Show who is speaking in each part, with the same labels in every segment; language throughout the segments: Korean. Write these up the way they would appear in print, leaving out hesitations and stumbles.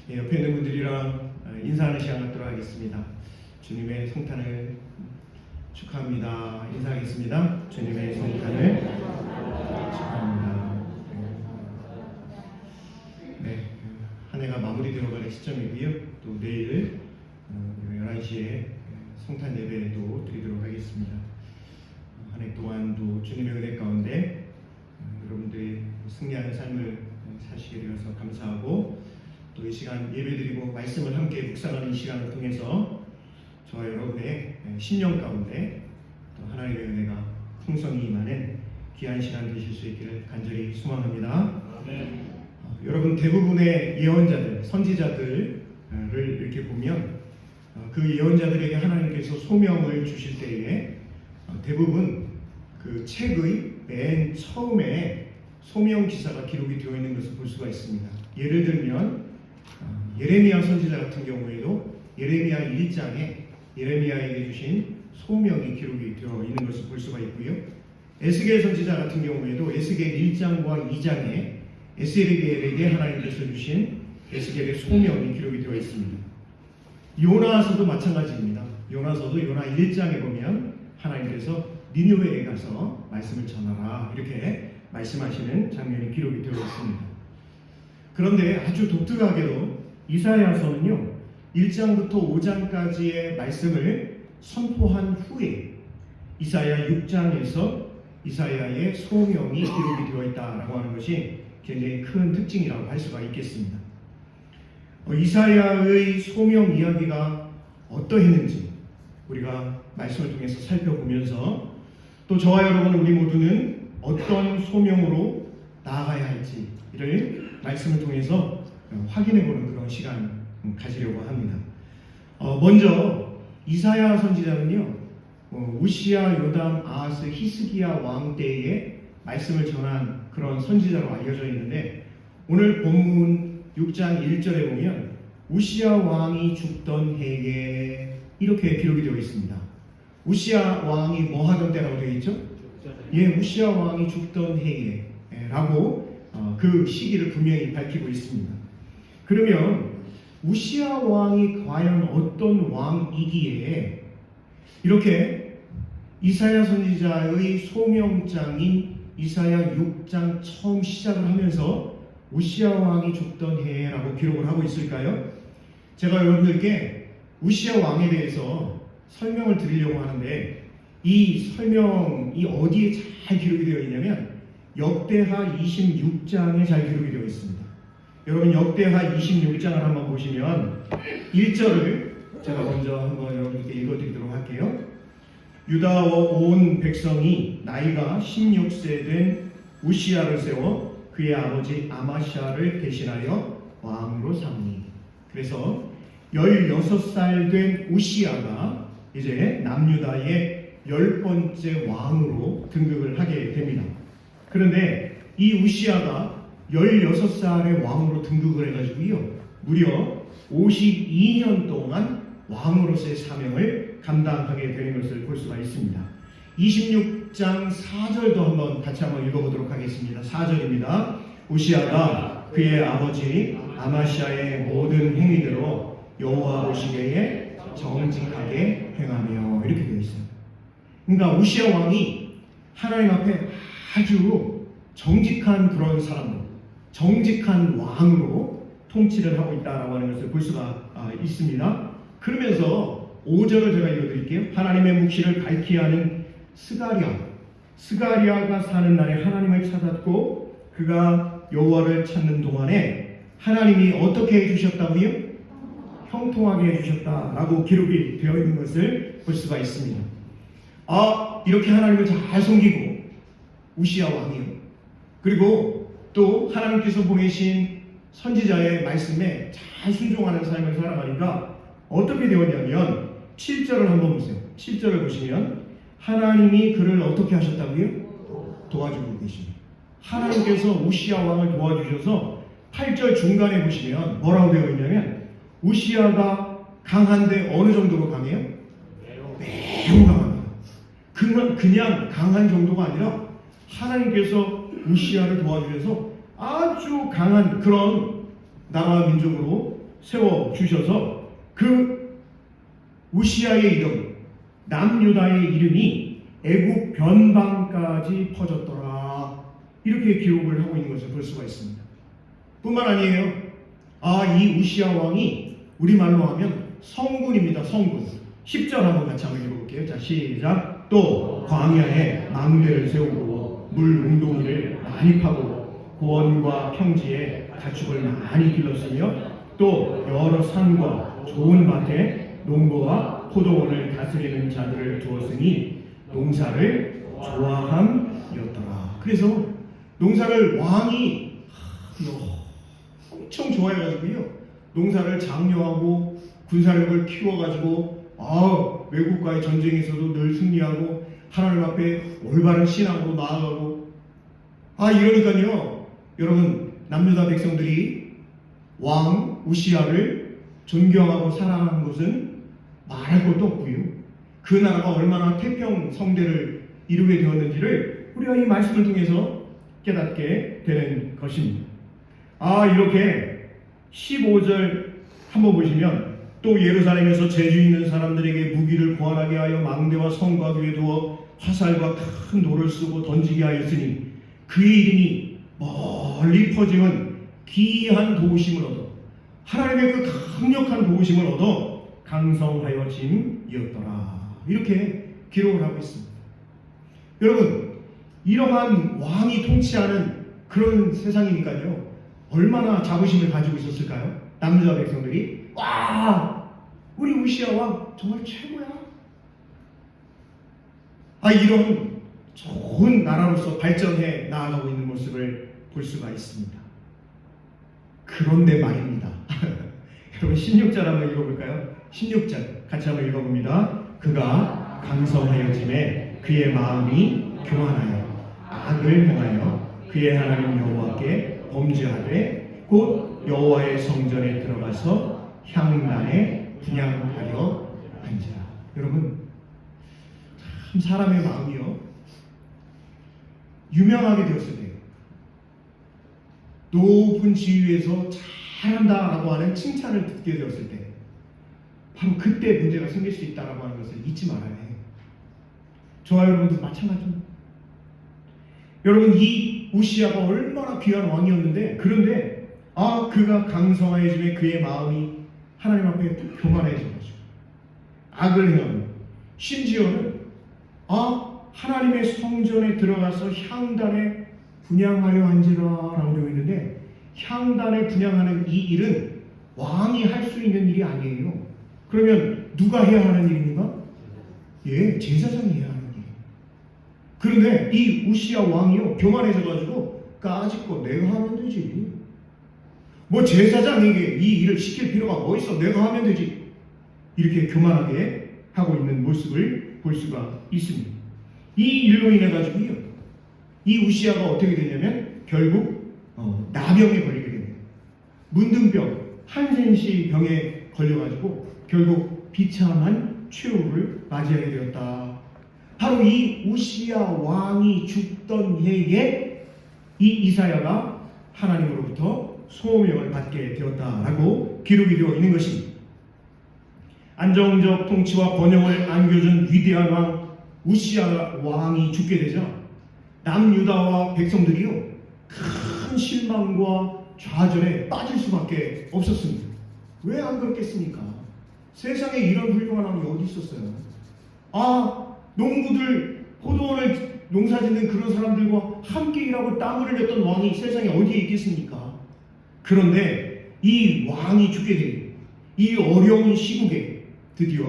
Speaker 1: 옆에 있는 분들이랑 인사하는 시간 갖도록 하겠습니다. 주님의 성탄을 축하합니다. 인사하겠습니다. 주님의 성탄을 축하합니다. 네, 한 해가 마무리되어가는 시점이고요. 또 내일 11시에 성탄 예배도 드리도록 하겠습니다. 한 해 동안도 주님의 은혜 가운데 여러분들이 승리하는 삶을 사시게 되어서 감사하고, 또 이 시간 예배드리고 말씀을 함께 묵상하는 이 시간을 통해서 저와 여러분의 신령 가운데 또 하나님의 은혜가 풍성히 임하는 귀한 시간 되실 수 있기를 간절히 소망합니다. 여러분, 대부분의 예언자들, 선지자들을 이렇게 보면 그 예언자들에게 하나님께서 소명을 주실 때에 대부분 그 책의 맨 처음에 소명 기사가 기록이 되어 있는 것을 볼 수가 있습니다. 예를 들면 예레미야 선지자 같은 경우에도 예레미야 1장에 예레미야에게 주신 소명이 기록이 되어 있는 것을 볼 수가 있고요. 에스겔 선지자 같은 경우에도 에스겔 1장과 2장에 에스겔에게 하나님께서 주신 에스겔의 소명이 기록이 되어 있습니다. 요나서도 마찬가지입니다. 요나서도 요나 1장에 보면 하나님께서 니느웨에 가서 말씀을 전하라 이렇게 말씀하시는 장면이 기록이 되어 있습니다. 그런데 아주 독특하게도 이사야서는요, 1장부터 5장까지의 말씀을 선포한 후에 이사야 6장에서 이사야의 소명이 기록이 되어 있다라고 하는 것이 굉장히 큰 특징이라고 할 수가 있겠습니다. 이사야의 소명 이야기가 어떠했는지 우리가 말씀을 통해서 살펴보면서, 또 저와 여러분 우리 모두는 어떤 소명으로 나아가야 할지를 말씀을 통해서 확인해보는 그런 시간 가지려고 합니다. 먼저 이사야 선지자는요, 우시야, 요담, 아하스, 히스기야 왕 때에 말씀을 전한 그런 선지자로 알려져 있는데, 오늘 본문 6장 1절에 보면 우시야 왕이 죽던 해에 이렇게 기록이 되어 있습니다. 우시야 왕이 뭐 하던 때라고 되어 있죠? 우시야 왕이 죽던 해에 라고 그 시기를 분명히 밝히고 있습니다. 그러면 우시야 왕이 과연 어떤 왕이기에 이렇게 이사야 선지자의 소명장인 이사야 6장 처음 시작을 하면서 우시야 왕이 죽던 해라고 기록을 하고 있을까요? 제가 여러분들께 우시야 왕에 대해서 설명을 드리려고 하는데, 이 설명이 어디에 잘 기록이 되어 있냐면 역대하 26장에 잘 기록이 되어 있습니다. 여러분, 역대하 26장을 한번 보시면 1절을 제가 먼저 한번 여러분께 읽어드리도록 할게요. 유다 온 백성이 나이가 16세 된 우시야를 세워 그의 아버지 아마시아를 대신하여 왕으로 삼니. 그래서 16살 된 우시야가 이제 남유다의 10번째 왕으로 등극을 하게 됩니다. 그런데 이 우시야가 16살의 왕으로 등극을 해가지고요, 무려 52년 동안 왕으로서의 사명을 감당하게 되는 것을 볼 수가 있습니다. 26장 4절도 한번 읽어보도록 하겠습니다. 4절입니다. 우시야가 그의 아버지 아마시아의 모든 행위대로 여호와 보시기에 정직하게 행하며, 이렇게 되어 있어요. 그러니까 우시야 왕이 하나님 앞에 아주 정직한 그런 사람으로, 정직한 왕으로 통치를 하고 있다라고 하는 것을 볼 수가 있습니다. 그러면서 5절을 제가 읽어드릴게요. 하나님의 묵시를 밝히 하는 스가랴가 사는 날에 하나님을 찾았고 그가 여호와를 찾는 동안에 하나님이 어떻게 해주셨다고요? 형통하게 해주셨다라고 기록이 되어 있는 것을 볼 수가 있습니다. 이렇게 하나님을 잘 섬기고 우시야 왕이요, 그리고 또 하나님께서 보내신 선지자의 말씀에 잘 순종하는 삶을 살아가니까 어떻게 되었냐면 7절을 한번 보세요. 7절을 보시면 하나님이 그를 어떻게 하셨다고요? 도와주고 계십니다. 하나님께서 우시야 왕을 도와주셔서 8절 중간에 보시면 뭐라고 되어 있냐면 우시야가 강한데 어느 정도로 강해요? 매우 강합니다. 그냥 강한 정도가 아니라 하나님께서 우시야를 도와주셔서 아주 강한 그런 나라 민족으로 세워 주셔서 그 우시아의 이름, 남유다의 이름이 애굽 변방까지 퍼졌더라. 이렇게 기록을 하고 있는 것을 볼 수가 있습니다. 뿐만 아니에요. 이 우시아 왕이 우리말로 하면 성군입니다. 성군. 10절 한번 같이 한번 읽어볼게요. 자, 시작. 또 광야에 망대를 세우고 물 웅덩이를 많이 파고 고원과 평지에 가축을 많이 길렀으며 또 여러 산과 좋은 밭에 농부와 포도원을 다스리는 자들을 두었으니 농사를 좋아함이었더라. 그래서 농사를 왕이 엄청 좋아해가지고요, 농사를 장려하고 군사력을 키워가지고 외국과의 전쟁에서도 늘 승리하고 하나님 앞에 올바른 신앙으로 나아가고, 이러니까요 여러분, 남유다 백성들이 왕 우시아를 존경하고 사랑하는 것은 말할 것도 없고요, 그 나라가 얼마나 태평성대를 이루게 되었는지를 우리가 이 말씀을 통해서 깨닫게 되는 것입니다. 이렇게 15절 한번 보시면, 또 예루살렘에서 재주 있는 사람들에게 무기를 구하게 하여 망대와 성과 위에 두어 화살과 큰 돌을 쓰고 던지게 하였으니 그의 이름이 멀리 퍼지면 귀한 도우심을 얻어, 하나님의 그 강력한 도우심을 얻어 강성하여짐이었더라. 이렇게 기록을 하고 있습니다. 여러분, 이러한 왕이 통치하는 그런 세상이니까요, 얼마나 자부심을 가지고 있었을까요? 남유다 백성들이 우리 우시아 왕 정말 최고야. 이런 좋은 나라로서 발전해 나아가고 있는 모습을 볼 수가 있습니다. 그런데 말입니다. 여러분, 16절 한번 읽어볼까요? 16절 같이 한번 읽어봅니다. 그가 강성하여짐에 그의 마음이 교만하여 악을 행하여 그의 하나님 여호와께 범죄하되 곧 여호와의 성전에 들어가서 향단에 분향하려 앉으라. 여러분, 참 사람의 마음이요, 유명하게 되었을 때, 높은 지위에서 잘한다라고 하는 칭찬을 듣게 되었을 때, 바로 그때 문제가 생길 수 있다라고 하는 것을 잊지 말아야 해요. 저와 여러분도 마찬가지입니다. 여러분, 이 우시아가 얼마나 귀한 왕이었는데, 그런데 그가 강성하여짐에 그의 마음이 하나님 앞에 교만해져가지고 악을 행하고, 심지어는 하나님의 성전에 들어가서 향단에 분향하려 앉으라 라고 되어 있는데, 향단에 분향하는 이 일은 왕이 할 수 있는 일이 아니에요. 그러면 누가 해야 하는 일입니까? 제사장이 해야 하는 일. 그런데 이 우시아 왕이요, 교만해져가지고 까짓거 내가 하면 되지, 뭐 제사장에게 이 일을 시킬 필요가 뭐 있어, 내가 하면 되지, 이렇게 교만하게 하고 있는 모습을 볼 수가 있습니다. 이 일로 인해 가지고요, 이 우시아가 어떻게 되냐면 결국 나병에 걸리게 됩니다. 문둥병, 한센시 병에 걸려가지고 결국 비참한 최후를 맞이하게 되었다. 바로 이 우시아 왕이 죽던 해에 이 이사야가 하나님으로부터 소명을 받게 되었다라고 기록이 되어 있는 것입니다. 안정적 통치와 번영을 안겨준 위대한 왕 우시아 왕이 죽게 되자 남유다와 백성들이요, 큰 실망과 좌절에 빠질 수밖에 없었습니다. 왜 안 그렇겠습니까? 세상에 이런 훌륭한 왕이 어디 있었어요? 농부들, 포도원을 농사짓는 그런 사람들과 함께 일하고 땀을 흘렸던 왕이 세상에 어디에 있겠습니까? 그런데 이 왕이 죽게 된 이 어려운 시국에 드디어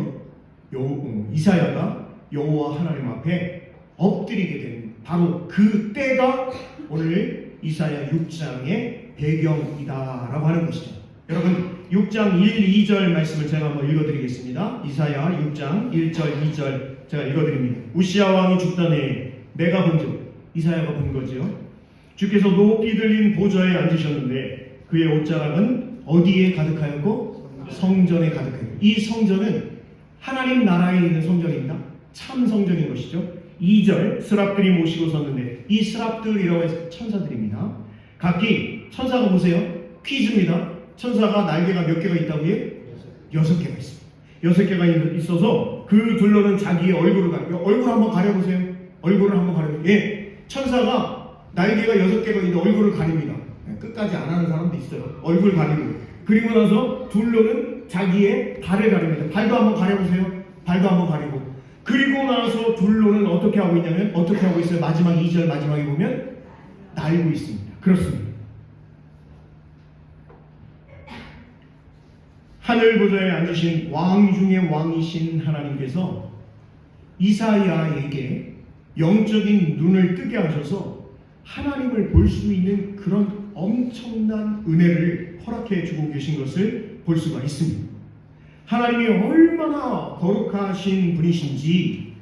Speaker 1: 이사야가 여호와 하나님 앞에 엎드리게 된 바로 그 때가 오늘 이사야 6장의 배경이다라고 하는 것이죠. 여러분, 6장 1, 2절 말씀을 제가 한번 읽어드리겠습니다. 이사야 6장 1절, 2절 제가 읽어드립니다. 우시아 왕이 죽던 해에 내가 본즉, 이사야가 본 거죠. 주께서 높이 들린 보좌에 앉으셨는데 그의 옷자락은 어디에 가득하였고? 성전에 가득하였고. 이 성전은 하나님 나라에 있는 성전입니다. 참 성전인 것이죠. 2절, 스랍들이 모시고 섰는데, 이 스랍들이라고 해서 천사들입니다. 각기 천사가 보세요, 퀴즈입니다. 천사가 날개가 몇 개가 있다고요? 6개가 있습니다. 6개가 있어서 그 둘러는 자기의 얼굴을 가리고, 얼굴 한번 가려보세요. 얼굴을 한번 가려보세요. 예, 천사가 날개가 6개가 있는데 얼굴을 가립니다. 끝까지 안 하는 사람도 있어요. 얼굴 가리고. 그리고 나서 둘러는 자기의 발을 가립니다. 발도 한번 가려보세요. 발도 한번 가리고. 그리고 나서 둘러는 어떻게 하고 있냐면, 어떻게 하고 있어요? 마지막 2절 마지막에 보면 날고 있습니다. 그렇습니다. 하늘 보좌에 앉으신 왕 중의 왕이신 하나님께서 이사야에게 영적인 눈을 뜨게 하셔서 하나님을 볼 수 있는 그런 엄청난 은혜를 허락해 주고 계신 것을 볼 수가 있습니다. 하나님이 얼마나 거룩하신 분이신지,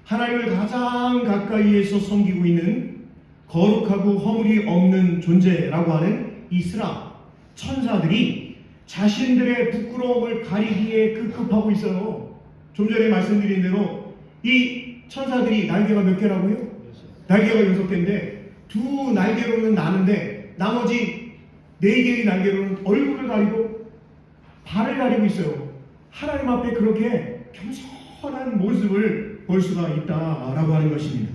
Speaker 1: 하나님을 가장 가까이에서 섬기고 있는 거룩하고 허물이 없는 존재라고 하는 이스라 천사들이 자신들의 부끄러움을 가리기에 급급하고 있어요. 좀 전에 말씀드린 대로 이 천사들이 날개가 몇 개라고요? 날개가 6개인데 두 날개로는 나는데 나머지 4개의 날개로는 얼굴을 가리고 발을 가리고 있어요. 하나님 앞에 그렇게 겸손한 모습을 볼 수가 있다라고 하는 것입니다.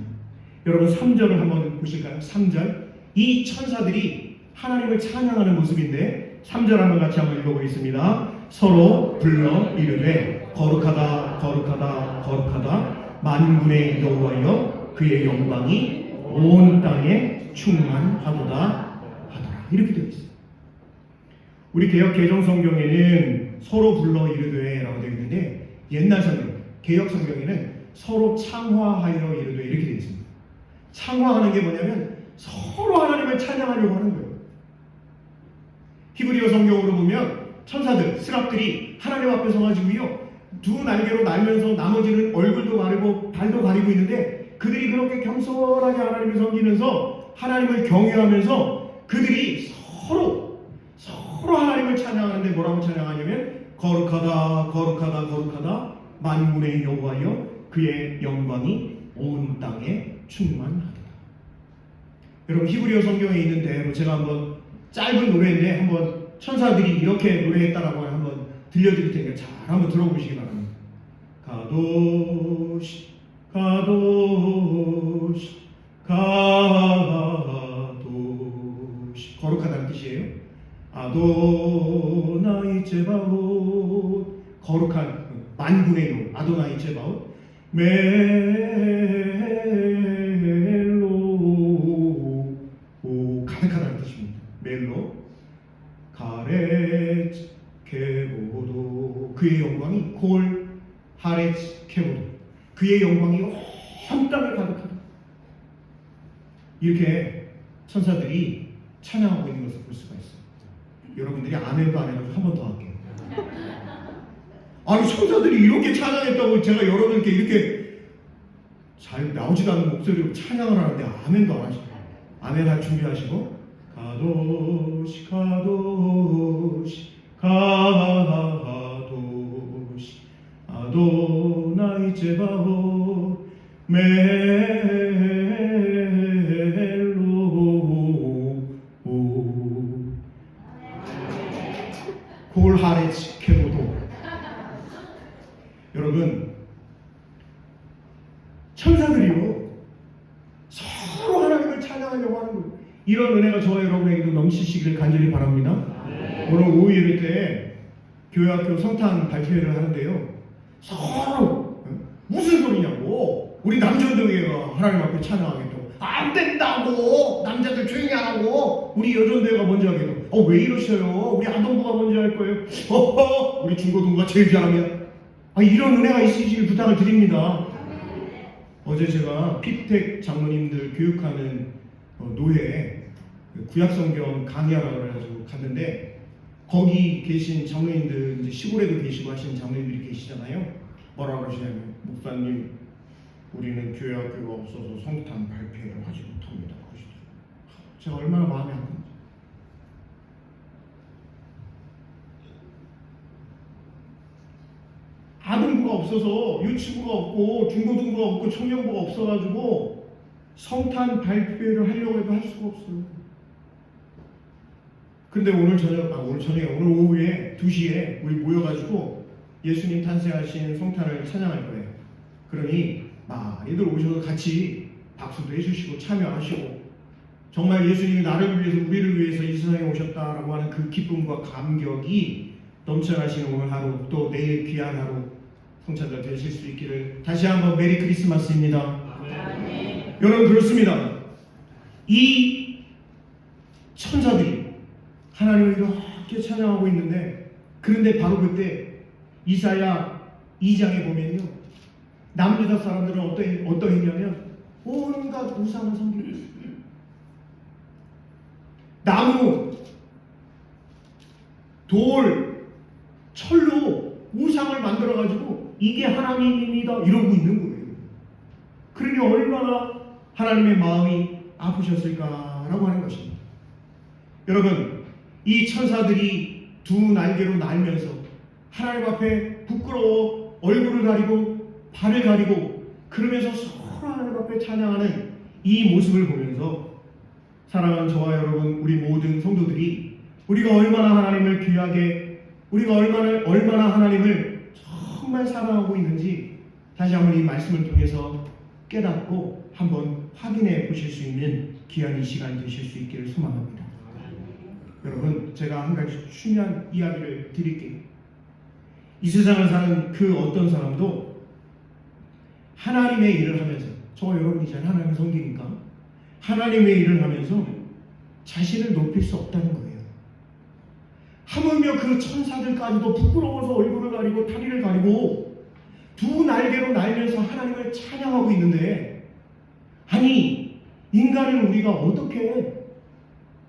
Speaker 1: 여러분 3절을 한번 보실까요? 3절. 이 천사들이 하나님을 찬양하는 모습인데 3절 한번 같이 한번 읽어보겠습니다. 서로 불러 이르되 거룩하다 거룩하다 거룩하다 만군의 여호와여 그의 영광이 온 땅에 충만하도다 하더라. 이렇게 되어 있어요. 우리 개역 개정 성경에는 서로 불러 이르되 라고 되어 있는데 옛날 성경 개역 성경에는 서로 창화하여 이르되 이렇게 되어 있습니다. 창화하는 게 뭐냐면 서로 하나님을 찬양하려고 하는 거예요. 히브리어 성경으로 보면 천사들, 스랍들이 하나님 앞에 서가지고요 두 날개로 날면서 나머지는 얼굴도 가리고 발도 가리고 있는데 그들이 그렇게 겸손하게 하나님을 섬기면서 하나님을 경외하면서 그들이 서로 하나님을 찬양하는데 뭐라고 찬양하냐면 거룩하다 거룩하다 거룩하다 만군의 여호와여 그의 영광이 온 땅에 충만하다. 여러분 히브리어 성경에 있는 대로 제가 한번 짧은 노래인데 한번 천사들이 이렇게 노래했다라고 한번 들려드릴 테니까 잘 한번 들어보시기 바랍니다. 가도시 가도시 가도시 거룩하다는 뜻이에요. 아도나이 제바옷 거룩한 만군의 영 아도나이 제바옷 멜로 가득하다는 뜻입니다. 멜로 가레츠 케보도 그의 영광이 골 하레츠 케보도 그의 영광이 온 땅을 가득하다. 이렇게 천사들이 찬양하고 있는 것을 볼 수가 있어요. 여러분들이 아멘도 안 해가지고 한 번 더 할게요. 아니 천사들이 이렇게 찬양했다고 제가 여러분께 이렇게 잘 나오지도 않는 목소리로 찬양을 하는데 아멘도 안 하시고 아멘 할 준비하시고 가도시 가도시 가도시 아도나이 제바옷 멜로 골하레츠 케보도. 여러분 천사들이요 서로 하나님을 찬양하려고 하는 거예요. 이런 은혜가 저와 여러분에게도 넘치시기를 간절히 바랍니다. 오늘 오후 예배 때 교회학교 성탄 발표회를 하는데요 서로 무슨 소리냐고 우리 남전도회가 하나님 앞에 찬양하겠다고 안 된다고 남자들 조용히 하라고 우리 여전도회가 먼저 하겠다고 왜 이러셔요? 우리 아동부가 먼저 할 거예요. 우리 중고등부가 제일 잘하면 이런 은혜가 있으시길 부탁을 드립니다. 어제 제가 피텍 장로님들 교육하는 노회 구약성경 강의하라고 해가지고 갔는데 거기 계신 장로님들 이제 시골에도 계시고 하시는 장로님들이 계시잖아요. 뭐라고 하시냐면 목사님 우리는 교회학교가 없어서 성탄 발표회를 하지 못합니다. 제가 얼마나 마음이 아픈지. 아동부가 없어서 유치부가 없고 중고등부가 없고 청년부가 없어가지고 성탄 발표회를 하려고 해도 할 수가 없어요. 근데 오늘 오후에 2시에 우리 모여가지고 예수님 탄생하신 성탄을 찬양할 거예요. 그러니 많이들 오셔서 같이 박수도 해주시고 참여하시고, 정말 예수님이 나를 위해서 우리를 위해서 이 세상에 오셨다라고 하는 그 기쁨과 감격이 넘쳐나시는 오늘 하루, 또 내일 귀한 하루 성찬절 되실 수 있기를 다시 한번 메리 크리스마스입니다.
Speaker 2: 아멘.
Speaker 1: 여러분, 그렇습니다. 이 천사들이 하나님을 이렇게 찬양하고 있는데, 그런데 바로 그때 이사야 2장에 보면요, 남유다 사람들은 어떠했냐면 온갖 우상을 섬기고 있어요. 나무, 돌, 철로 우상을 만들어가지고 이게 하나님입니다 이러고 있는 거예요. 그러니 얼마나 하나님의 마음이 아프셨을까라고 하는 것입니다. 여러분, 이 천사들이 두 날개로 날면서 하나님 앞에 부끄러워 얼굴을 가리고 발을 가리고 그러면서 서로 하나님 앞에 찬양하는 이 모습을 보면서, 사랑하는 저와 여러분, 우리 모든 성도들이 우리가 얼마나 하나님을 귀하게, 우리가 얼마나 하나님을 정말 사랑하고 있는지 다시 한번 이 말씀을 통해서 깨닫고 한번 확인해 보실 수 있는 귀한 이 시간 되실 수 있기를 소망합니다. 여러분, 제가 한 가지 중요한 이야기를 드릴게요. 이 세상을 사는 그 어떤 사람도 하나님의 일을 하면서, 저와 여러분이 잘 하나님을 섬기니까 하나님의 일을 하면서 자신을 높일 수 없다는 거예요. 하물며 그 천사들까지도 부끄러워서 얼굴을 가리고 다리를 가리고 두 날개로 날면서 하나님을 찬양하고 있는데, 아니, 인간은 우리가 어떻게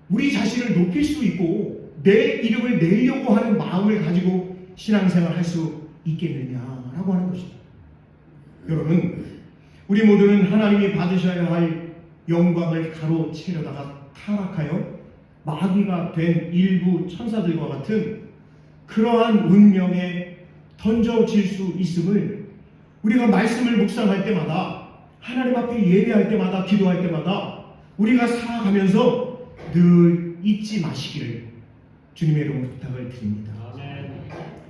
Speaker 1: 우리 자신을 높일 수 있고 내 이름을 내려고 하는 마음을 가지고 신앙생활을 할 수 있겠느냐라고 하는 것입니다. 여러분, 우리 모두는 하나님이 받으셔야 할 영광을 가로채려다가 타락하여 마귀가 된 일부 천사들과 같은 그러한 운명에 던져질 수 있음을 우리가 말씀을 묵상할 때마다, 하나님 앞에 예배할 때마다, 기도할 때마다 우리가 살아가면서 늘 잊지 마시기를 주님의 이름으로 부탁을 드립니다.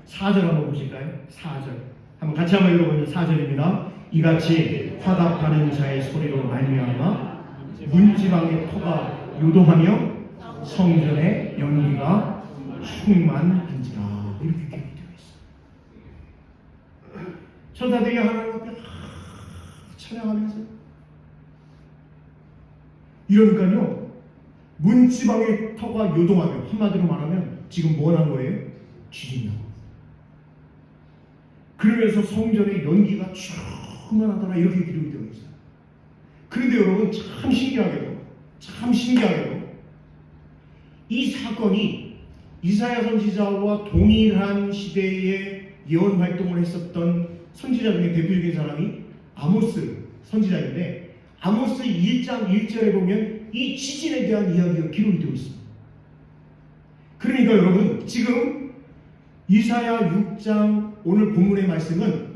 Speaker 1: 4절 한번 보실까요? 4절 한번 같이 한번 읽어보면 4절입니다. 이같이 화답하는 자의 소리로 말미암아 문지방의 토가 요동하며 성전의 연기가 충만한지라, 이렇게 기록되어 있어요. 천사들이 하나님 앞에 찬양하면서, 이러니까요, 문지방의 터가 요동하며, 한마디로 말하면 지금 뭐 난 거예요? 지진이 나고, 그러면서 성전의 연기가 충만하더라, 이렇게 기록이 되어 있어요. 그런데 여러분, 참 신기하게도 이 사건이 이사야 선지자와 동일한 시대에 예언 활동을 했었던 선지자 중에 대표적인 사람이 아모스 선지자인데, 아모스 1장 1절에 보면 이 지진에 대한 이야기가 기록이 되어 있습니다. 그러니까 여러분, 지금 이사야 6장 오늘 본문의 말씀은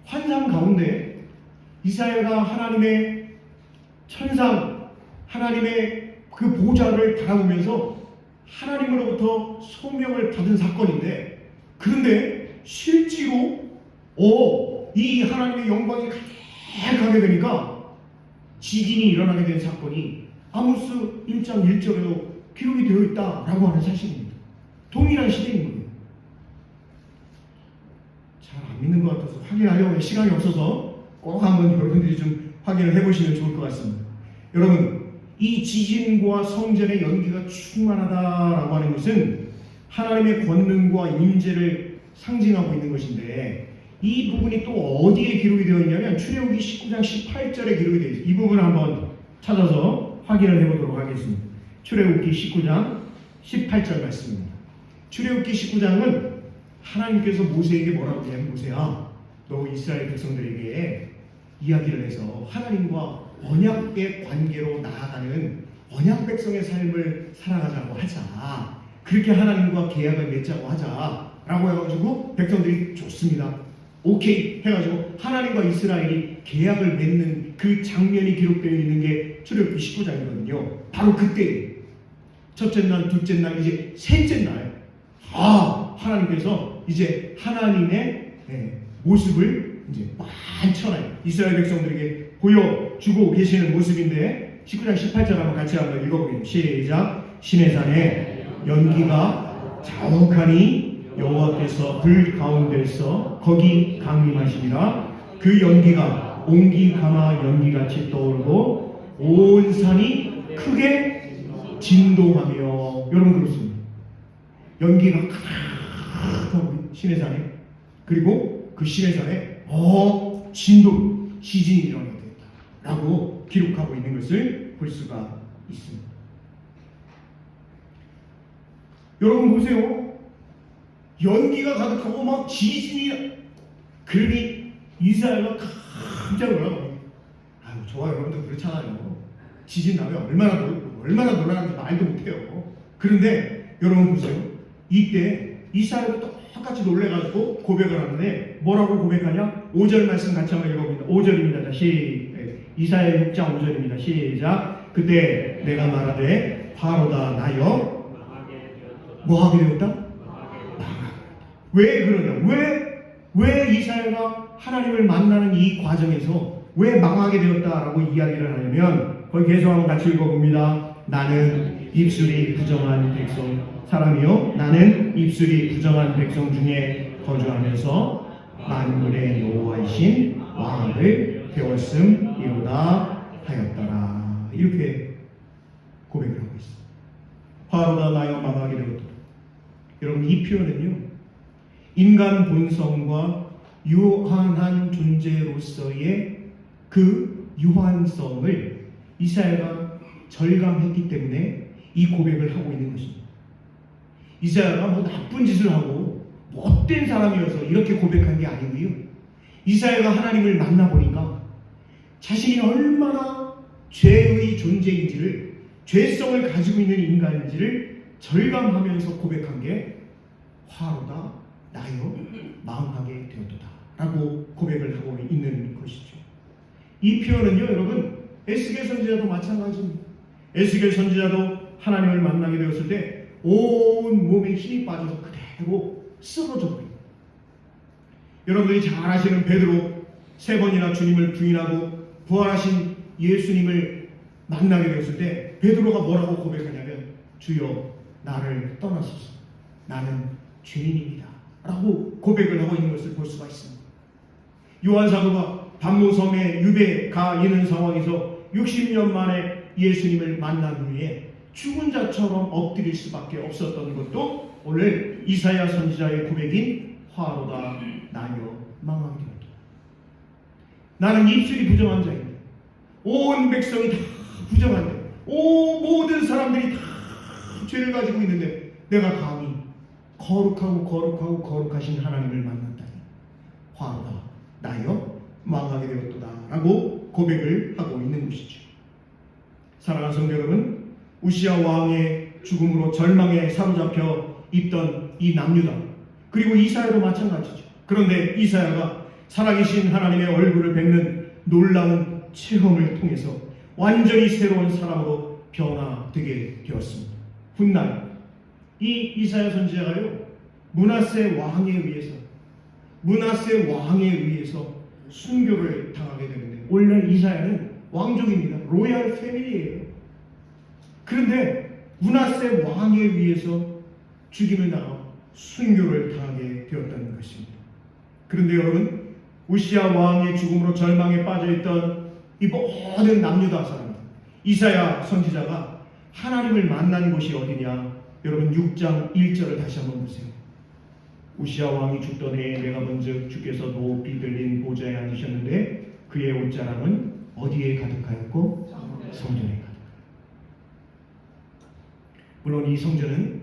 Speaker 1: 환상 가운데 이사야가 하나님의 천상, 하나님의 그 보좌를 바라보면서 하나님으로부터 소명을 받은 사건인데, 그런데 실제로 이 하나님의 영광이 가득하게 되니까 지진이 일어나게 된 사건이 아모스 1장 1절에도 기록이 되어 있다라고 하는 사실입니다. 동일한 시대인 거예요. 잘 안 믿는 것 같아서 확인하려고 시간이 없어서 꼭 한번 여러분들이 좀 확인을 해보시면 좋을 것 같습니다. 여러분, 이 지진과 성전의 연기가 충만하다라고 하는 것은 하나님의 권능과 임재를 상징하고 있는 것인데, 이 부분이 또 어디에 기록이 되어 있냐면 출애굽기 19장 18절에 기록이 되어 있습니다. 이 부분을 한번 찾아서 확인을 해보도록 하겠습니다. 출애굽기 19장 18절 말씀입니다. 출애굽기 19장은 하나님께서 모세에게 뭐라고 하냐면, 모세야, 너 이스라엘 백성들에게 이야기를 해서 하나님과 언약의 관계로 나아가는 언약 백성의 삶을 살아가자고 하자, 그렇게 하나님과 계약을 맺자고 하자라고 해가지고 백성들이 좋습니다, 오케이 해가지고 하나님과 이스라엘이 계약을 맺는 그 장면이 기록되어 있는 게 출애굽기 19장이거든요. 바로 그때 첫째 날, 둘째 날, 이제 셋째 날, 하나님께서 이제 하나님의 모습을 이제 만천하에 이스라엘 백성들에게 보여주고 계시는 모습인데 19장 18절 같이 한번 읽어보겠습니다. 시작. 시내 산에 연기가 자욱하니 여호와께서 불 가운데서 거기 강림하시니라. 그 연기가 옹기 가마 연기같이 떠오르고 온 산이 크게 진동하며. 여러분 그렇습니다. 연기가 크게 시내산에, 그리고 그 시내산에 진동, 지진이 일어나게 됐다라고 기록하고 있는 것을 볼 수가 있습니다. 여러분 보세요. 연기가 가득하고 막 지진이, 그러니 이스라엘가 깜짝 놀라고. 저와 여러분도 그렇잖아요. 지진 나면 얼마나 놀라는지 말도 못해요. 그런데 여러분 보세요. 이때 이스라엘도 똑같이 놀래가지고 고백을 하는데 뭐라고 고백하냐? 5절 말씀 같이 한번 읽어봅니다. 5절입니다. 이사야 6장 5절입니다. 시작. 그때 내가 말하되 바로다 나여 뭐하게 되었다? 왜 그러냐? 왜 이사야가 하나님을 만나는 이 과정에서 왜 망하게 되었다라고 이야기를 하냐면, 거기 계속 한번 같이 읽어봅니다. 나는 입술이 부정한 사람이요 나는 입술이 부정한 백성 중에 거주하면서 만군의 여호와이신 왕을 배웠음이로다 하였더라. 이렇게 고백을 하고 있습니다. 화로다 나여 망하게 되었다. 여러분 이 표현은요, 인간 본성과 유한한 존재로서의 그 유한성을 이사야가 절감했기 때문에 이 고백을 하고 있는 것입니다. 이사야가 뭐 나쁜 짓을 하고 못된 사람이어서 이렇게 고백한 게 아니고요. 이사야가 하나님을 만나보니까 자신이 얼마나 죄의 존재인지를, 죄성을 가지고 있는 인간인지를 절감하면서 고백한 게 화로다 나여 망하게 되었도다 라고 고백을 하고 있는 것이죠. 이 표현은요 여러분, 에스겔 선지자도 마찬가지입니다. 에스겔 선지자도 하나님을 만나게 되었을 때 온 몸에 힘이 빠져서 그대로 쓰러져 버립니다. 여러분들이 잘 아시는 베드로 3번이나 주님을 부인하고 부활하신 예수님을 만나게 되었을 때 베드로가 뭐라고 고백하냐면, 주여 나를 떠나소서 나는 죄인입니다 라고 고백을 하고 있는 것을 볼 수가 있습니다. 요한사도가 반모섬에 유배 가 있는 상황에서 60년 만에 예수님을 만난 후에 죽은 자처럼 엎드릴 수밖에 없었던 것도 오늘 이사야 선지자의 고백인 화로다 나여 망하게 되었다. 나는 입술이 부정한 자입니다. 온 백성이 다 부정한데, 모든 사람들이 다 죄를 가지고 있는데 내가 감히 거룩하신 하나님을 만났다니 화로다 나여 망하게 되었도다 라고 고백을 하고 있는 것이죠. 사랑하는 성도 여러분, 우시야 왕의 죽음으로 절망에 사로잡혀 있던 이 남유다, 그리고 이사야도 마찬가지죠. 그런데 이사야가 살아계신 하나님의 얼굴을 뵙는 놀라운 체험을 통해서 완전히 새로운 사람으로 변화되게 되었습니다. 훗날 이 이사야 선지자가요, 므낫세 왕에 의해서 순교를 당하게 되는데, 원래 이사야는 왕족입니다. 로얄 패밀리예요. 그런데 므낫세 왕에 의해서 죽임을 당하고 순교를 당하게 되었다는 것입니다. 그런데 여러분, 우시야 왕의 죽음으로 절망에 빠져있던 이 모든 남유다 사람들, 이사야 선지자가 하나님을 만난 곳이 어디냐? 여러분 6장 1절을 다시 한번 보세요. 우시야 왕이 죽던 해에 내가 본즉 주께서 높이 들린 보좌에 앉으셨는데 그의 옷자락은 어디에 가득하였고? 성전에 가득하였다. 물론 이 성전은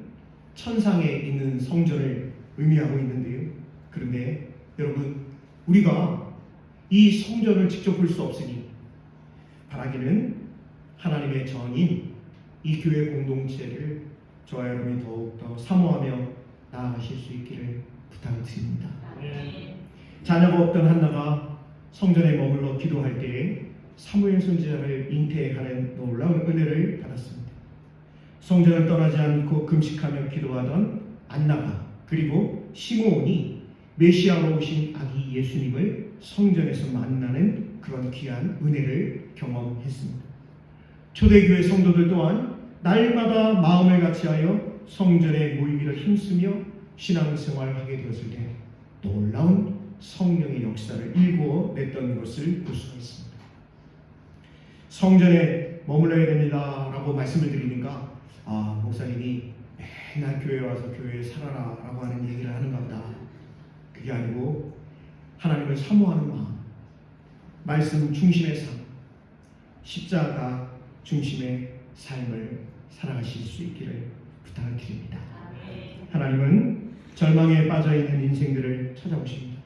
Speaker 1: 천상에 있는 성전을 의미하고 있는데요. 그런데 여러분, 우리가 이 성전을 직접 볼 수 없으니 바라기는 하나님의 전인 이 교회 공동체를 저와 여러분이 더욱더 사모하며 나아가실 수 있기를 부탁을 드립니다. 자녀가 없던 한나가 성전에 머물러 기도할 때에 사무엘 선지자를 잉태하는 놀라운 은혜를 받았습니다. 성전을 떠나지 않고 금식하며 기도하던 안나가 그리고 시므온이 메시아로 오신 아기 예수님을 성전에서 만나는 그런 귀한 은혜를 경험했습니다. 초대교회 성도들 또한 날마다 마음을 같이하여 성전에 모이기를 힘쓰며 신앙생활을 하게 되었을 때 놀라운 성령의 역사를 일구어냈던 것을 볼 수가 있습니다. 성전에 머물러야 됩니다 라고 말씀을 드리니까 목사님이 맨날 교회에 와서 교회에 살아라 라고 하는 얘기를 하는가 보다. 그게 아니고 하나님을 사모하는 마음, 말씀 중심의 삶, 십자가 중심의 삶을 살아가실 수 있기를 부탁을 드립니다. 하나님은 절망에 빠져있는 인생들을 찾아오십니다.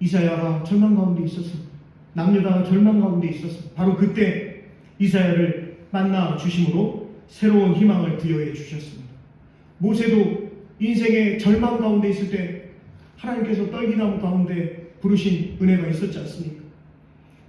Speaker 1: 이사야가 절망 가운데 있었어. 남유다가 절망 가운데 있었어. 바로 그때 이사야를 만나 주심으로 새로운 희망을 부여해 주셨습니다. 모세도 인생의 절망 가운데 있을 때 하나님께서 떨기나무 가운데 부르신 은혜가 있었지 않습니까?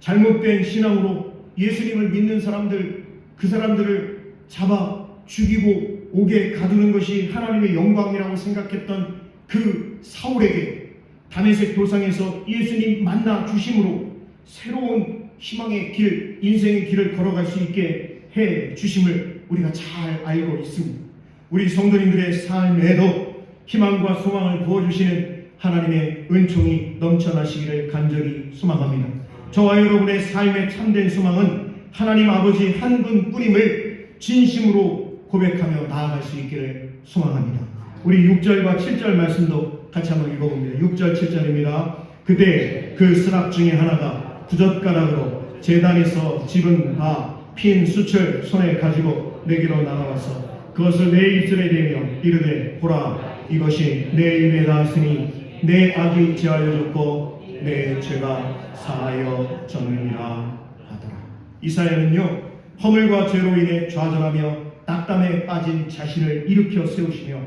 Speaker 1: 잘못된 신앙으로 예수님을 믿는 사람들, 그 사람들을 잡아 죽이고 옥에 가두는 것이 하나님의 영광이라고 생각했던 그 사울에게 다메섹 도상에서 예수님 만나 주심으로 새로운 희망의 길, 인생의 길을 걸어갈 수 있게 해 주심을 우리가 잘 알고 있습니다. 우리 성도님들의 삶에도 희망과 소망을 부어주시는 하나님의 은총이 넘쳐나시기를 간절히 소망합니다. 저와 여러분의 삶의 참된 소망은 하나님 아버지 한 분뿐임을 진심으로 고백하며 나아갈 수 있기를 소망합니다. 우리 6절과 7절 말씀도 같이 한번 읽어봅니다. 6절 7절입니다. 그때 그 스랍 중에 하나가 부젓가락으로 제단에서 집은 바 핀 숯을 손에 가지고 내게로 나가와서 그것을 내 입술에 대며 이르되 보라 이것이 내 입에 닿았으니 내 악이 제하여졌고 내 죄가 사하여졌느니라 하더라. 이사야는요 허물과 죄로 인해 좌절하며 낙담에 빠진 자신을 일으켜 세우시며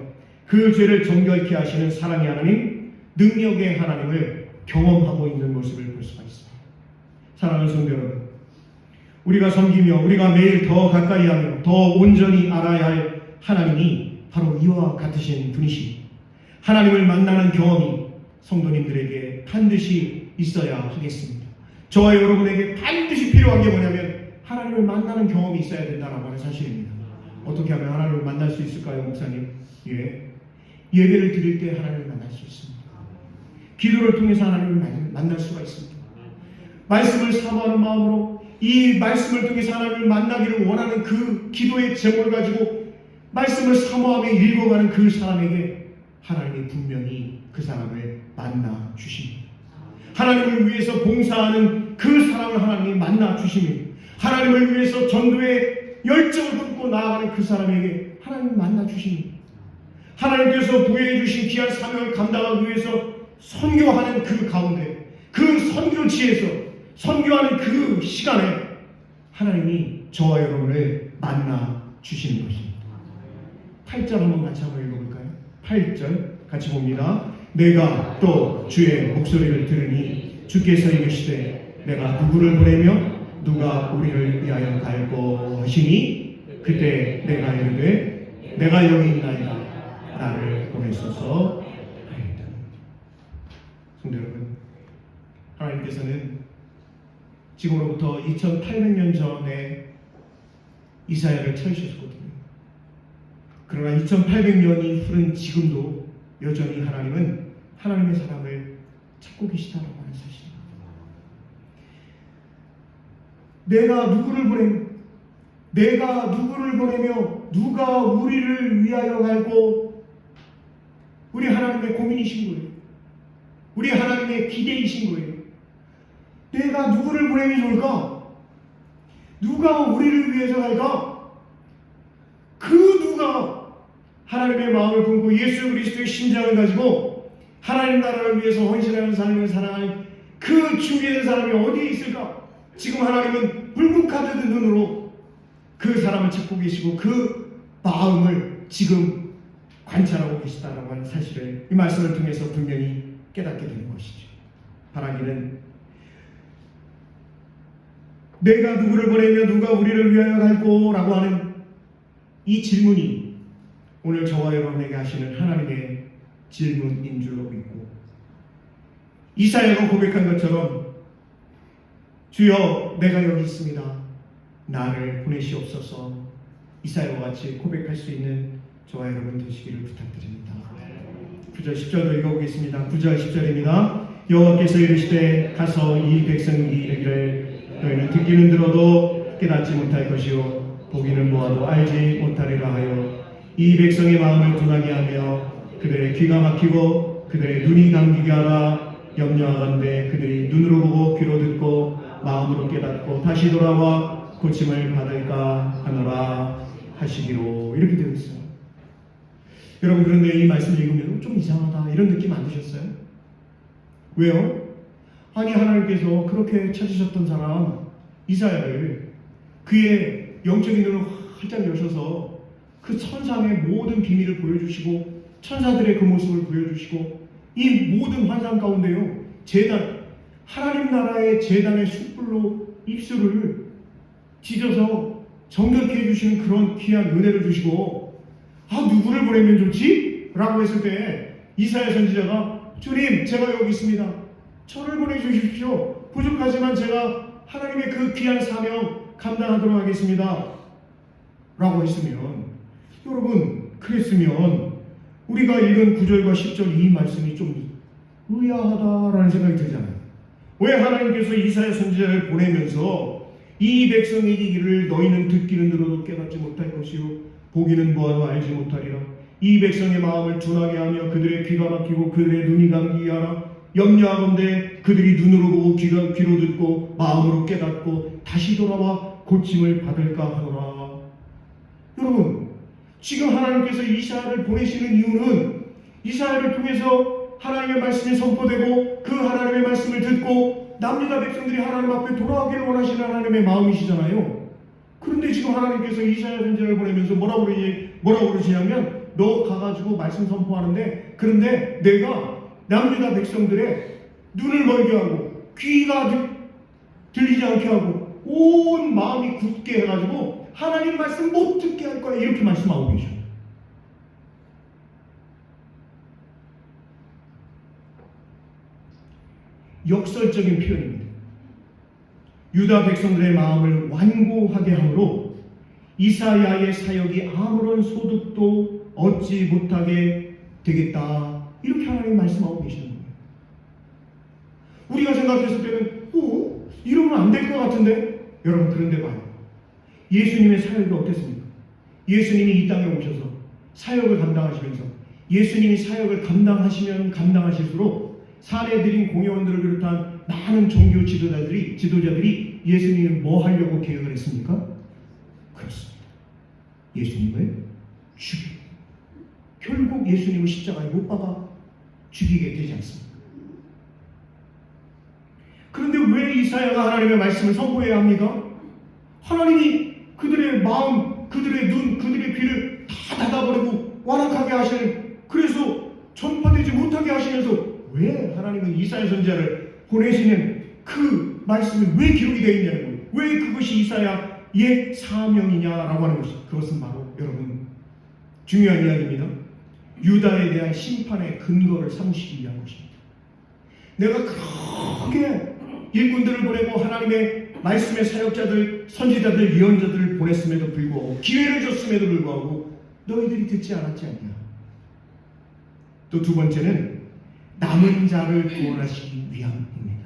Speaker 1: 그 죄를 정결케 하시는 사랑의 하나님, 능력의 하나님을 경험하고 있는 모습을 볼 수가 있습니다. 사랑하는 성도 여러분, 우리가 섬기며 우리가 매일 더 가까이하며 더 온전히 알아야 할 하나님이 바로 이와 같으신 분이십니다. 하나님을 만나는 경험이 성도님들에게 반드시 있어야 하겠습니다. 저와 여러분에게 반드시 필요한 게 뭐냐면 하나님을 만나는 경험이 있어야 된다는 하는 사실입니다. 어떻게 하면 하나님을 만날 수 있을까요, 목사님? 예배를 드릴 때 하나님을 만날 수 있습니다. 기도를 통해서 하나님을 만날 수가 있습니다. 말씀을 사모하는 마음으로 이 말씀을 통해서 하나님을 만나기를 원하는 그 기도의 제목을 가지고 말씀을 사모하며 읽어가는 그 사람에게 하나님이 분명히 그 사람을 만나 주십니다. 하나님을 위해서 봉사하는 그 사람을 하나님이 만나 주십니다. 하나님을 위해서 전도의 열정을 품고 나아가는 그 사람에게 하나님이 만나 주십니다. 하나님께서 부여해 주신 귀한 사명을 감당하기 위해서 선교하는 그 가운데 그 선교지에서 선교하는 그 시간에 하나님이 저와 여러분을 만나 주시는 것입니다. 8절 한번 같이 한번 읽어볼까요? 8절 같이 봅니다. 내가 또 주의 목소리를 들으니 주께서 이르시되 내가 누구를 보내며 누가 우리를 위하여 갈고 하시니 그때 내가 이르되 내가 여기 있나이다 나를 보내소서 하였다. 성도 여러분, 하나님께서는 지금으로부터 2800년 전에 이사야를 찾으셨거든요. 그러나 2800년이 흐른 지금도 여전히 하나님은 하나님의 사람을 찾고 계시다라고 하는 사실입니다. 내가 누구를 보내며 누가 우리를 위하여 갈고, 우리 하나님의 고민이신 거예요. 우리 하나님의 기대이신 거예요. 내가 누구를 보내면 좋을까? 누가 우리를 위해서 갈까? 그 누가 하나님의 마음을 품고 예수 그리스도의 심장을 가지고 하나님 나라를 위해서 헌신하는 삶을 살아가는 그 준비된 사람이 어디에 있을까? 지금 하나님은 불국하듯 눈으로 그 사람을 찾고 계시고 그 마음을 지금 관찰하고 계시다라고 하는 사실을 이 말씀을 통해서 분명히 깨닫게 되는 것이죠. 바라기는 내가 누구를 보내며 누가 우리를 위하여 갈고 라고 하는 이 질문이 오늘 저와 여러분에게 하시는 하나님의 질문인 줄로 믿고, 이사야가 고백한 것처럼 주여 내가 여기 있습니다, 나를 보내시옵소서, 이사야와 같이 고백할 수 있는 저와 여러분 되시기를 부탁드립니다. 9절 10절도 읽어보겠습니다. 9절 10절입니다. 여호와께서 이르시되 가서 이 백성이 이르기를 너희는 듣기는 들어도 깨닫지 못할 것이요 보기는 보아도 알지 못하리라 하여 이 백성의 마음을 둔하게 하며 그들의 귀가 막히고 그들의 눈이 감기게 하라. 염려하건대 그들이 눈으로 보고 귀로 듣고 마음으로 깨닫고 다시 돌아와 고침을 받을까 하노라 하시기로, 이렇게 되어 있어요. 여러분, 그런데 이 말씀을 읽으면 좀 이상하다 이런 느낌 안 드셨어요? 왜요? 아니, 하나님께서 그렇게 찾으셨던 사람 이사야를 그의 영적인 눈을 활짝 여셔서 그 천상의 모든 비밀을 보여주시고 천사들의 그 모습을 보여주시고 이 모든 환상 가운데요, 제단, 하나님 나라의 제단의 숯불로 입술을 찢어서 정결케 해주시는 그런 귀한 은혜를 주시고, 누구를 보내면 좋지? 라고 했을 때 이사야 선지자가 주님, 제가 여기 있습니다, 저를 보내주십시오, 부족하지만 제가 하나님의 그 귀한 사명 감당하도록 하겠습니다 라고 했으면, 여러분, 그랬으면 우리가 읽은 9절과 10절 이 말씀이 좀 의아하다라는 생각이 들잖아요. 왜 하나님께서 이사야 선지자를 보내면서 이 백성이 이기기를 너희는 듣기는 들어도 깨닫지 못할 것이요 보기는 보아도 알지 못하리라. 이 백성의 마음을 둔하게 하며 그들의 귀가 막히고 그들의 눈이 감기게 하라. 염려하건대 그들이 눈으로 보고 귀로 듣고 마음으로 깨닫고 다시 돌아와 고침을 받을까 하노라. 여러분, 지금 하나님께서 이사야를 보내시는 이유는 이사야를 통해서 하나님의 말씀이 선포되고 그 하나님의 말씀을 듣고 남유다 백성들이 하나님 앞에 돌아오기를 원하시는 하나님의 마음이시잖아요. 그런데 지금 하나님께서 이사야 선지자를 보내면서 뭐라고 그러시냐면, 너 가가지고 말씀 선포하는데, 그런데 내가 남유다 백성들의 눈을 멀게 하고 귀가 들리지 않게 하고 온 마음이 굳게 해가지고 하나님 말씀 못 듣게 할 거야, 이렇게 말씀하고 계셔요. 역설적인 표현입니다. 유다 백성들의 마음을 완고하게 함으로 이사야의 사역이 아무런 소득도 얻지 못하게 되겠다, 이렇게 하나님 말씀하고 계시는 거예요. 우리가 생각했을 때는 이러면 안 될 것 같은데, 여러분, 그런데 봐요. 예수님의 사역이 어땠습니까? 예수님이 이 땅에 오셔서 사역을 감당하시면서 예수님이 사역을 감당하시면 감당하실수록 사례들인 공회원들을 비롯한 많은 종교 지도자들이 예수님을 뭐 하려고 계획을 했습니까? 그렇습니다. 예수님을 죽이고, 결국 예수님을 십자가에 못 박아 죽이게 되지 않습니까? 그런데 왜 이사야가 하나님의 말씀을 선포해야 합니까? 하나님이 그들의 마음, 그들의 눈, 그들의 귀를 다 닫아버리고 완악하게 하시는, 그래서 전파되지 못하게 하시면서 왜 하나님은 이사야 선지자를 보내시는 그 말씀이 왜 기록이 되어 있냐는 거예요. 왜 그것이 이사야의 사명이냐라고 하는 것이, 그것은 바로 여러분 중요한 이야기입니다. 유다에 대한 심판의 근거를 삼으시기 위한 것입니다. 내가 그렇게 일꾼들을 보내고 하나님의 말씀의 사역자들, 선지자들, 예언자들을 보냈음에도 불구하고, 기회를 줬음에도 불구하고 너희들이 듣지 않았지 않냐. 또 두 번째는 남은 자를 구원하시기 위함입니다.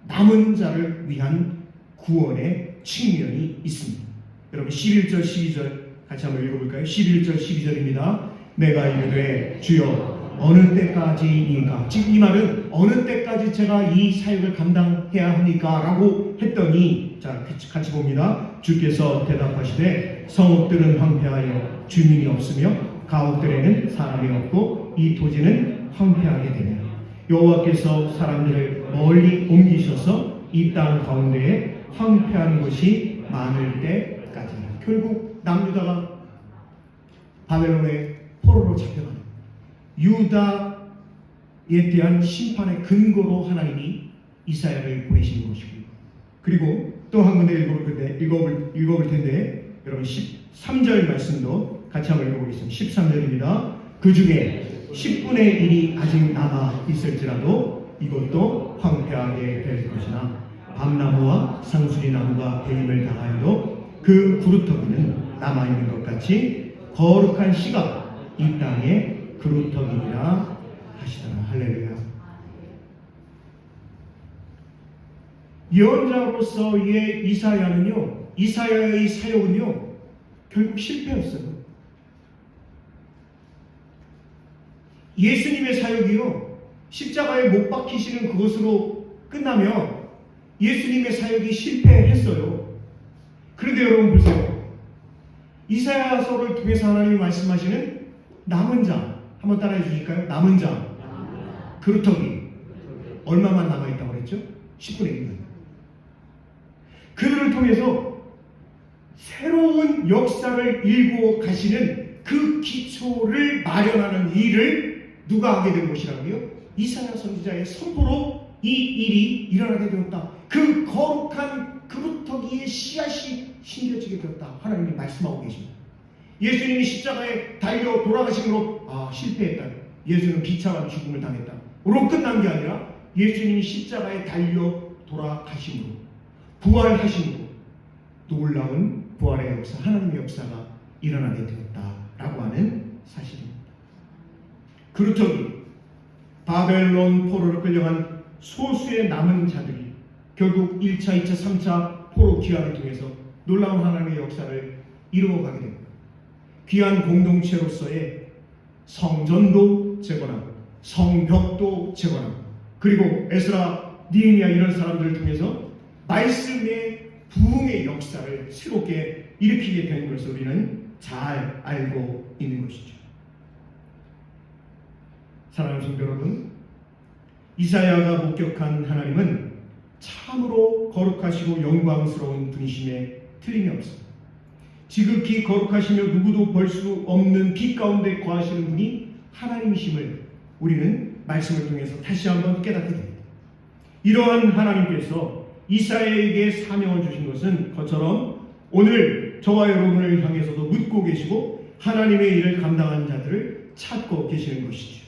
Speaker 1: 남은 자를 위한 구원의 측면이 있습니다. 여러분, 11절 12절 같이 한번 읽어볼까요? 11절 12절입니다. 내가 이르되 주여 어느 때까지인가? 지금 이 말은 어느 때까지 제가 이 사역을 감당해야 합니까? 라고 했더니, 자, 같이 봅니다. 주께서 대답하시되 성읍들은 황폐하여 주민이 없으며 가옥들에는 사람이 없고 이 토지는 황폐하게 되며 여호와께서 사람들을 멀리 옮기셔서 이 땅 가운데에 황폐한 곳이 많을 때까지나. 결국 남유다가 바벨론의 포로로 잡혀가는 유다에 대한 심판의 근거로 하나님이 이사야를 보내시는 것이고요. 그리고 또 한 군데 읽어볼 텐데, 여러분 13절 말씀도 같이 한번 읽어보겠습니다. 13절입니다. 그 중에 10분의 1이 아직 남아 있을지라도 이것도 황폐하게 될 것이나 밤나무와 상수리나무가 배임을 당하여도 그 구루터기는 남아있는 것 같이 거룩한 씨가 이 땅에 그루터기니라 하시더라. 할렐루야. 예언자로서의 이사야의 사역은요 결국 실패였어요. 예수님의 사역이요 십자가에 못 박히시는 그것으로 끝나면 예수님의 사역이 실패했어요. 그런데 여러분 보세요. 이사야서를 통해서 하나님이 말씀하시는 남은 자 한번 따라해 주실까요? 남은 자 그루터기 얼마만 남아있다고 그랬죠? 10분의 1. 그들을 통해서 새로운 역사를 일구어 가시는 그 기초를 마련하는 일을 누가 하게 된 것이라고요? 이사야 선지자의 선포로 이 일이 일어나게 되었다. 그 거룩한 그루터기의 씨앗이 심겨지게 되었다. 하나님이 말씀하고 계십니다. 예수님이 십자가에 달려 돌아가심으로 실패했다. 예수는 비참한 죽음을 당했다. 로 끝난 게 아니라 예수님이 십자가에 달려 돌아가심으로 부활하심으로 놀라운 부활의 역사, 하나님의 역사가 일어나게 되었다라고 하는 사실입니다. 그루터기, 바벨론 포로로 끌려간 소수의 남은 자들이 결국 1차, 2차, 3차 포로 귀환을 통해서 놀라운 하나님의 역사를 이루어가게 됩니다. 귀한 공동체로서의 성전도 재건하고 성벽도 재건하고 그리고 에스라, 니에미야 이런 사람들을 통해서 말씀의 부흥의 역사를 새롭게 일으키게 된 것을 우리는 잘 알고 있는 것이죠. 사랑하는 성도 여러분, 이사야가 목격한 하나님은 참으로 거룩하시고 영광스러운 분이심에 틀림이 없습니다. 지극히 거룩하시며 누구도 볼 수 없는 빛 가운데 거하시는 분이 하나님이심을 우리는 말씀을 통해서 다시 한번 깨닫게 됩니다. 이러한 하나님께서 이사야에게 사명을 주신 것은 그처럼 오늘 저와 여러분을 향해서도 묻고 계시고 하나님의 일을 감당한 자들을 찾고 계시는 것이죠.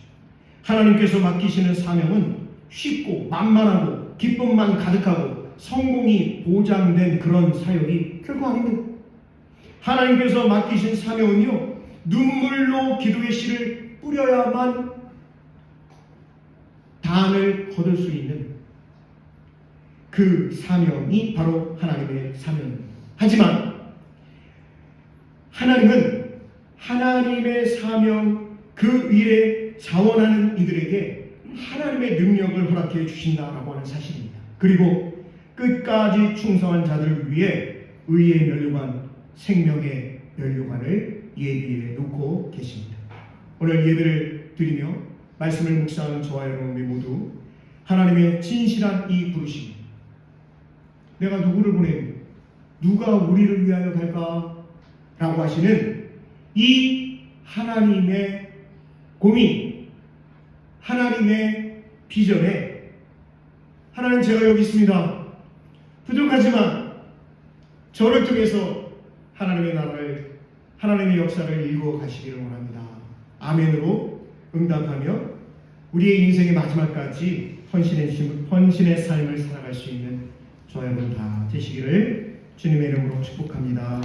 Speaker 1: 하나님께서 맡기시는 사명은 쉽고 만만하고 기쁨만 가득하고 성공이 보장된 그런 사역이 결코 아닙니다. 하나님께서 맡기신 사명은요 눈물로 기도의 씨를 뿌려야만 단을 거둘 수 있는 그 사명이 바로 하나님의 사명입니다. 하지만 하나님은 하나님의 사명 그 일에 자원하는 이들에게 하나님의 능력을 허락해 주신다라고 하는 사실입니다. 그리고 끝까지 충성한 자들을 위해 의의 면류관, 생명의 면류관을 예비해 놓고 계십니다. 오늘 예배를 드리며 말씀을 묵상하는 저와 여러분이 모두 하나님의 진실한 이 부르심, 내가 누구를 보내니 누가 우리를 위하여 갈까? 라고 하시는 이 하나님의 고민, 하나님의 비전에 하나님 제가 여기 있습니다. 부족하지만 저를 통해서 하나님의 나라를, 하나님의 역사를 일구어 가시기를 원합니다. 아멘으로 응답하며 우리의 인생의 마지막까지 헌신의 삶을 살아갈 수 있는 저와 여러분 다 되시기를 주님의 이름으로 축복합니다.